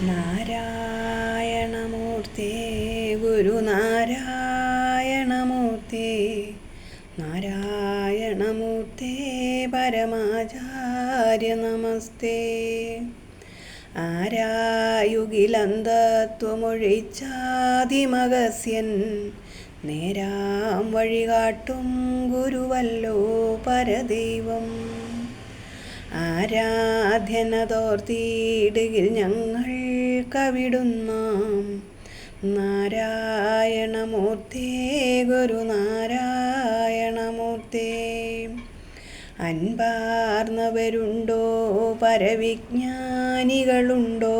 നാരായണമൂർത്തേ ഗുരുനാരായണമൂർത്തേ നാരായണമൂർത്തേ പരമാചാര്യ നമസ്തേ. ആരായുകിലന്തത്വമൊഴിച്ചാതിമഗസ്യൻ നേരാം വഴികാട്ടും ഗുരുവല്ലോ പരദൈവം. ആരാധ്യനതോർത്തിയിടുകിൽ ഞങ്ങൾ കവിടുന്നാം നാരായണമൂർത്തേ ഗുരുനാരായണമൂർത്തേ. അൻപാർന്നവരുണ്ടോ പരവിജ്ഞാനികളുണ്ടോ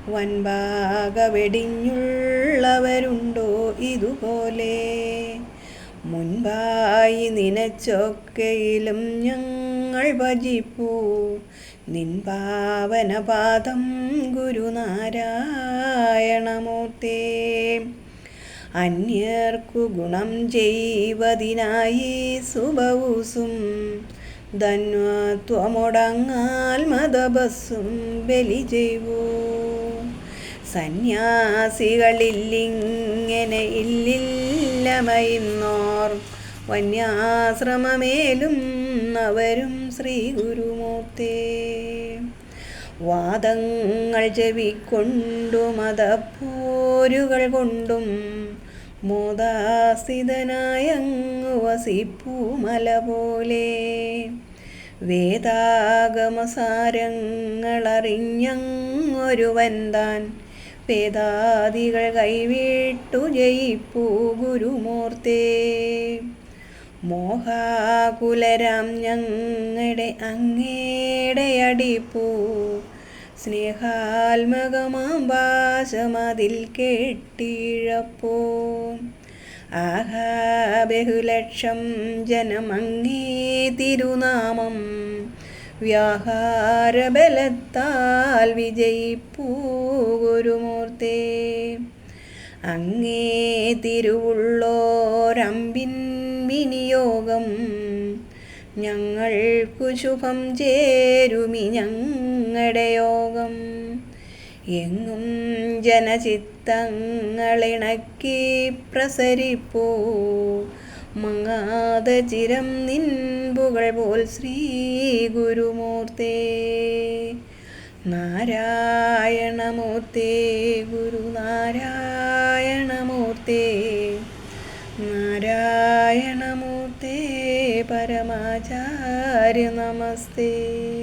വൻപാക വെടിഞ്ഞുള്ളവരുണ്ടോ ഇതുപോലെ. മുൻപായി നിനച്ചൊക്കെയിലും ഞങ്ങൾ ഭജിപ്പൂ നിൻ പാവനപാദം ഗുരുനാരായണമൂർത്തേ. അന്യർക്കു ഗുണം ചെയ്വതിനായി സുബവുസും ധന്വത്വമൊടങ്ങാൽ മതബസ്സും ബലി ചെയ്വൂ. സന്യാസികളില്ലിങ്ങനെ ഇല്ലില്ലമയുന്നോർ വന്യാശ്രമമേലും അവരും ശ്രീ ഗുരുമൂർത്തേ. വാദങ്ങൾ ചെവിക്കൊണ്ടും മതപ്പോരുകൾ കൊണ്ടും മോദാസ്ഥിതനായങ്ങു വസിപ്പൂ മല പോലെ. വേദാഗമസാരങ്ങളറിഞ്ഞങ്ങൊരുവൻ താൻ വേദാദികൾ കൈവിട്ടു ജയിപ്പൂ ഗുരുമൂർത്തേ. മോഹാകുലരാം ഞങ്ങളുടെ അങ്ങയുടെ അടിപ്പൂ സ്നേഹാത്മകമാം വാശമതിൽ കെട്ടിഴപ്പോ. ആഹാ ബഹുലക്ഷം ജനമങ്ങേ തിരുനാമം വ്യാഹാരബലത്താൽ വിജയിപ്പൂ ഗുരുമൂർത്തേ. അങ്ങേ തിരുവുള്ളോരമ്പിൻ വിനിയോഗം ഞങ്ങൾക്കു ശുഭം ചേരുമി ഞങ്ങളുടെ യോഗം. എങ്ങും ജനചിത്തങ്ങളിണക്കി പ്രസരിപ്പൂ മങ്ങാത ചിരം നിൻപുകൾ പോൽ ശ്രീ ഗുരുമൂർത്തേ. നാരായണമൂർത്തേ ഗുരുനാരായണമൂർത്തേ നാരായണമൂർത്തേ പരമാചാര്യ നമസ്തേ.